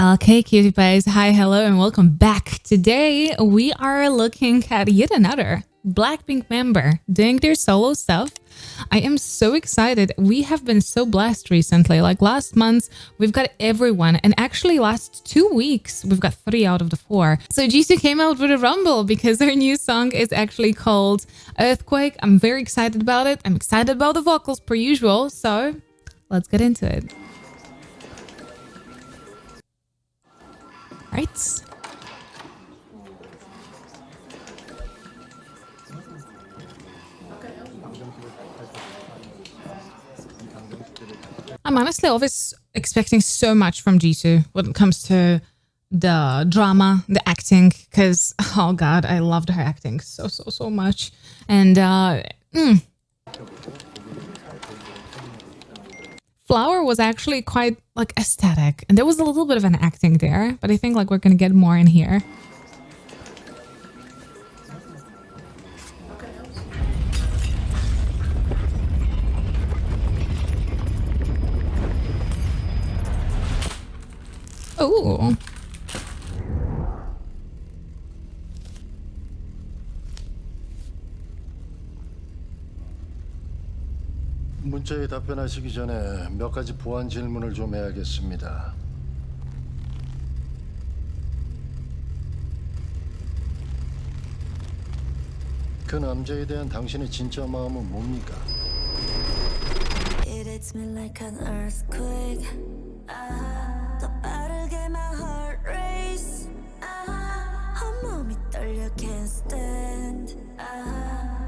Okay, cutie pies. Hi, hello, and welcome back. Today, we are looking at yet another Blackpink member doing their solo stuff. I am so excited. We have been so blessed recently. Like last month, we've got everyone. And actually last 2 weeks, we've got 3 out of the 4. So Jisoo came out with a rumble because her new song is actually called Earthquake. I'm very excited about it. I'm excited about the vocals per usual. So let's get into it. Right. I'm honestly always expecting so much from Jisoo when it comes to the drama, the acting, because, oh God, I loved her acting so much. And Flower was actually quite like aesthetic, and there was a little bit of an acting there, but I think like we're gonna get more in here. Oh. 문자에 답변하시기 전에 몇 가지 보안 질문을 좀 해야겠습니다. 그 남자에 대한 당신의 진짜 마음은 뭡니까? It hits me like an earthquake. 더 빠르게 my heart race. 온몸이 떨려 can't stand.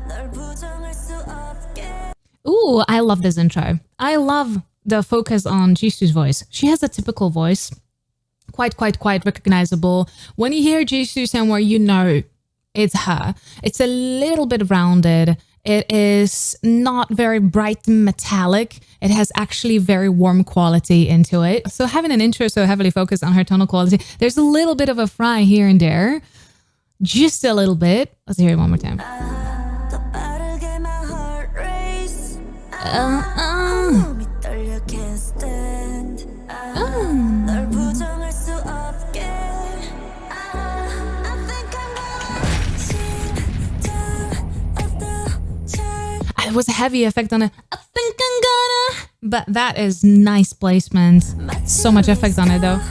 널 부정할 수 없게. Ooh, I love this intro. I love the focus on Jisoo's voice. She has a typical voice, quite recognizable. When you hear Jisoo somewhere, you know it's her. It's a little bit rounded. It is not very bright and metallic. It has actually very warm quality into it. So having an intro so heavily focused on her tonal quality, there's a little bit of a fry here and there. Just a little bit. Let's hear it one more time. 온몸이 떨려 can't stand. 널 부정할 수 없게. I think I'm gonna 심장 of the chart. It was a heavy effect on it. I think I'm gonna. But that is nice placement. So much effect on it though.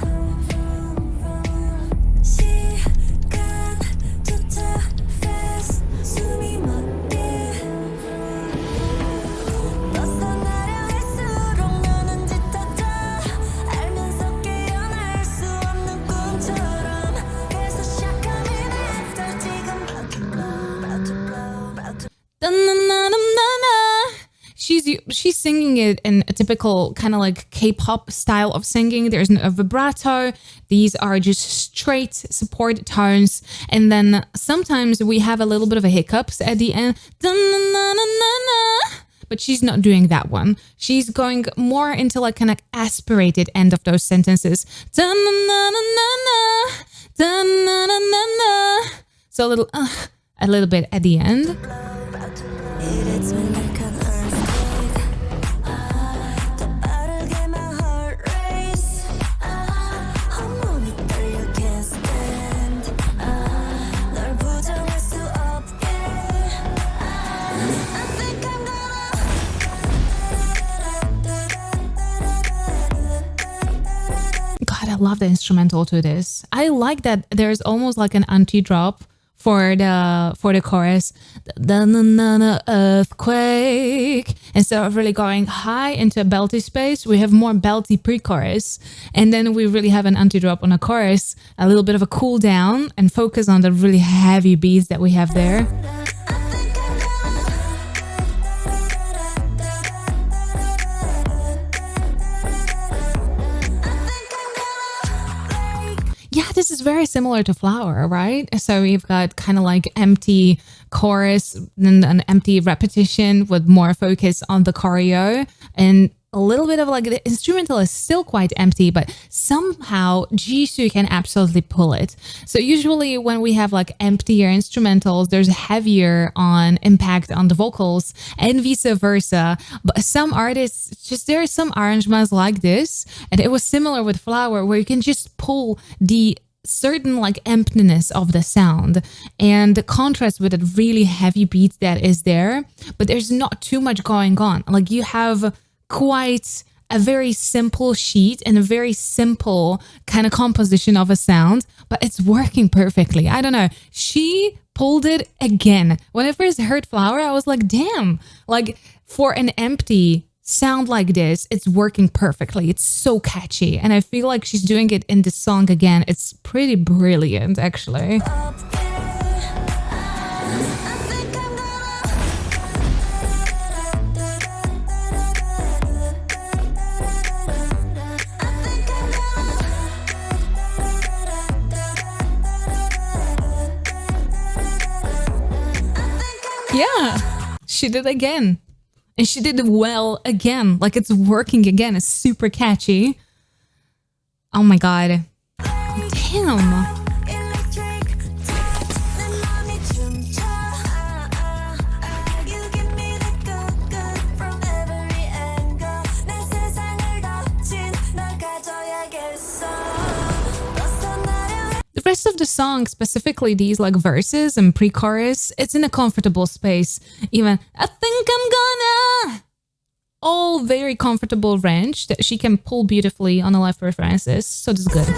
She's singing it in a typical kind of like K-pop style of singing. There's no vibrato. These are just straight support tones. And then sometimes we have a little bit of a hiccups at the end. But she's not doing that one. She's going more into like an aspirated end of those sentences. So a little bit at the end. I love the instrumental to this. I like that there's almost like an anti-drop for the chorus. The earthquake. Instead of really going high into a belty space, we have more belty pre-chorus. And then we really have an anti-drop on a chorus, a little bit of a cool down and focus on the really heavy beats that we have there. Yeah, this is very similar to Flower, right? So we've got kind of like empty chorus and an empty repetition with more focus on the choreo. And a little bit of like the instrumental is still quite empty, but somehow Jisoo can absolutely pull it. So usually when we have like emptier instrumentals, there's heavier on impact on the vocals and vice versa. But some artists, just there are some arrangements like this, and it was similar with Flower, where you can just pull the certain like emptiness of the sound and contrast with a really heavy beat that is there, but there's not too much going on. Like you have quite a very simple sheet and a very simple kind of composition of a sound, but it's working perfectly. I don't know. She pulled it again. When I first heard Flower, I was like, damn, like for an empty sound like this, it's working perfectly. It's so catchy. And I feel like she's doing it in this song again. It's pretty brilliant, actually. Yeah, she did again. And she did it well again. Like it's working again. It's super catchy. Oh my God. Damn. The rest of the song, specifically these like verses and pre-chorus, it's in a comfortable space. Even I think I'm gonna, all very comfortable range that she can pull beautifully on the live performances. So that's good.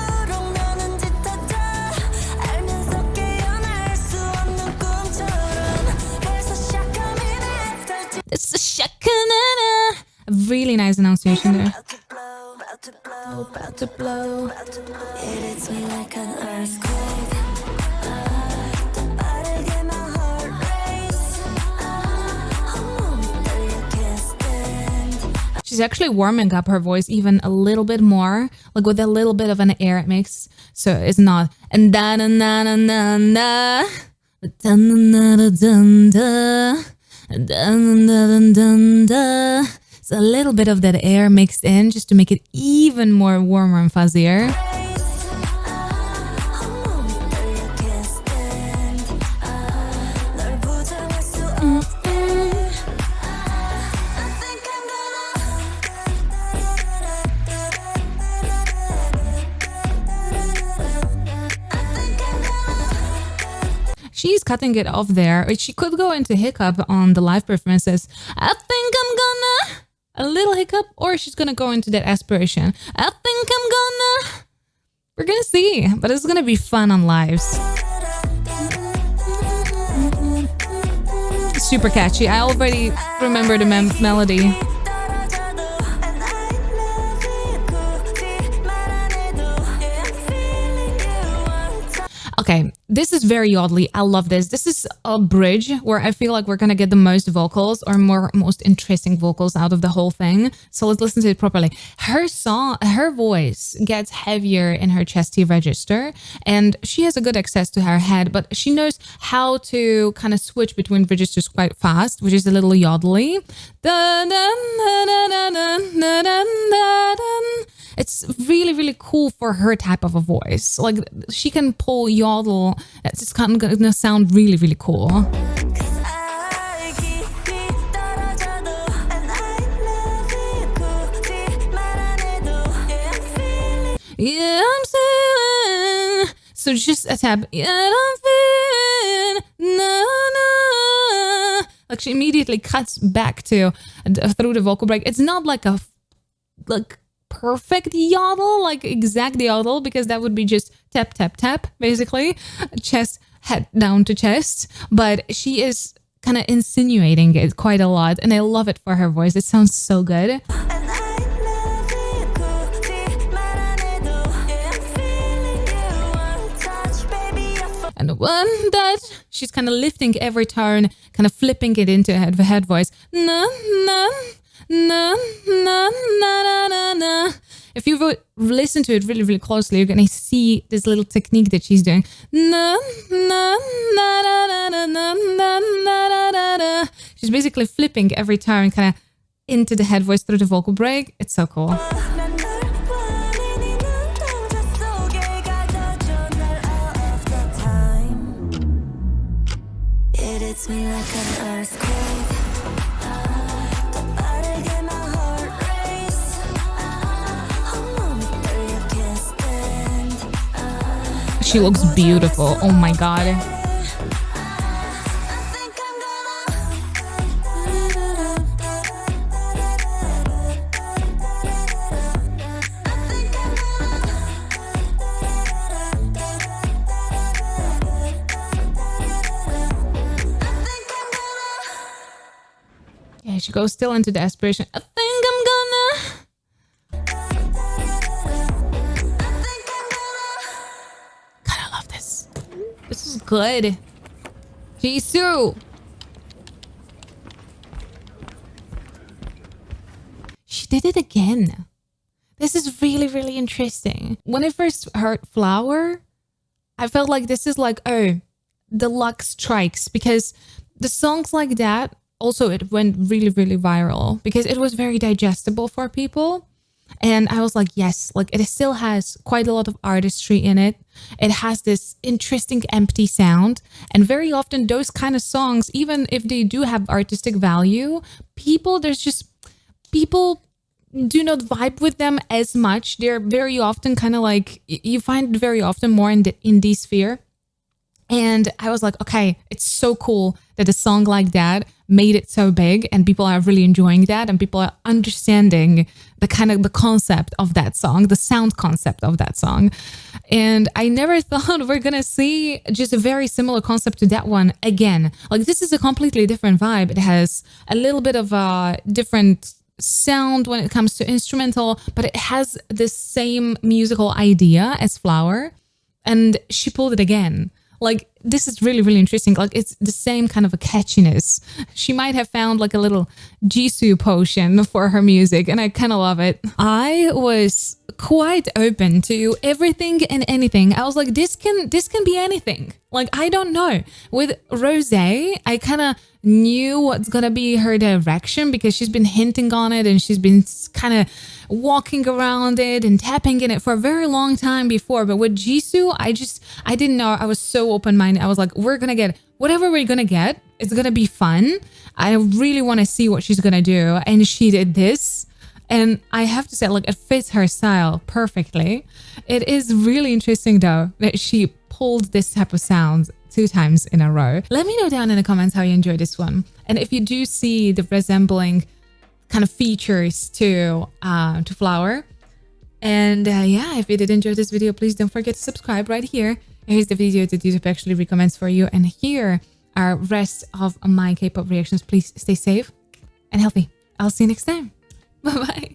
It's a shakanana. A really nice enunciation there. About to blow. It hits me like an earthquake. She's actually warming up her voice even a little bit more, like with a little bit of an air mix. So it's not and da na na na na na, but da na na na da da da da da. So a little bit of that air mixed in just to make it even more warmer and fuzzier. She's cutting it off there. She could go into hiccup on the live performances. I think I'm gonna... A little hiccup, or she's gonna go into that aspiration. I think I'm gonna... We're gonna see, but it's gonna be fun on lives. Super catchy. I already remember the melody. Okay, this is very oddly. I love this. This is a bridge where I feel like we're gonna get the most vocals or most interesting vocals out of the whole thing. So let's listen to it properly. Her voice gets heavier in her chesty register, and she has a good access to her head, but she knows how to kind of switch between registers quite fast, which is a little yodelly. It's really, really cool for her type of a voice. Like she can pull yodel. It's just kind of gonna sound really, really cool. Yeah, I'm feeling. So just a tap. Yeah, I'm feeling. No, no. Like she immediately cuts back to through the vocal break. It's not like a perfect yodel, like exact yodel, because that would be just tap, tap, tap, basically. Chest, head down to chest. But she is kind of insinuating it quite a lot, and I love it for her voice. It sounds so good. And one that she's kind of lifting every turn, kind of flipping it into her head voice. Na, na, na, na, na, na, na. If you would listen to it really, really closely, you're gonna see this little technique that she's doing. Na, na, na, na, na, na, na, na, na, na. She's basically flipping every turn, kind of into the head voice through the vocal break. It's so cool. 난 널 원해 네 눈동자 속에 가둬줘 날 all of the time. It hits me like an earthquake. 더 빠르게 my heart race. 온몸이 떨려 can't stand. She looks beautiful. Oh my god. I think I'm Yeah, she goes still into the aspiration. I think I'm gonna. God, I love this. This is good. Jisoo. She did it again. This is really, really interesting. When I first heard Flower, I felt like this is like, oh, the luck strikes, because the songs like that, also it went really, really viral because it was very digestible for people. And I was like, yes, like it still has quite a lot of artistry in it. It has this interesting empty sound. And very often those kind of songs, even if they do have artistic value, people do not vibe with them as much. They're very often kind of like, you find it very often more in the indie sphere. And I was like, okay, it's so cool that a song like that made it so big and people are really enjoying that and people are understanding the concept of that song, the sound concept of that song. And I never thought we're gonna see just a very similar concept to that one again. Like, this is a completely different vibe. It has a little bit of a different sound when it comes to instrumental, but it has the same musical idea as Flower, and she pulled it again. Like, this is really, really interesting. Like, it's the same kind of a catchiness. She might have found like a little Jisoo potion for her music, and I kind of love it. I was quite open to everything and anything. I was like, this can be anything. Like, I don't know. With Rosé, I kind of knew what's gonna be her direction because she's been hinting on it and she's been kind of walking around it and tapping in it for a very long time before. But with Jisoo, I didn't know. I was so open-minded. I was like, we're gonna get whatever we're gonna get. It's gonna be fun. I really want to see what she's gonna do. And she did this. And I have to say, like, it fits her style perfectly. It is really interesting, though, that she pulled this type of sound 2 times in a row. Let me know down in the comments how you enjoyed this one. And if you do see the resembling kind of features to Flower. And yeah, if you did enjoy this video, please don't forget to subscribe right here. Here's the video that YouTube actually recommends for you. And here are rest of my K-pop reactions. Please stay safe and healthy. I'll see you next time. Bye-bye.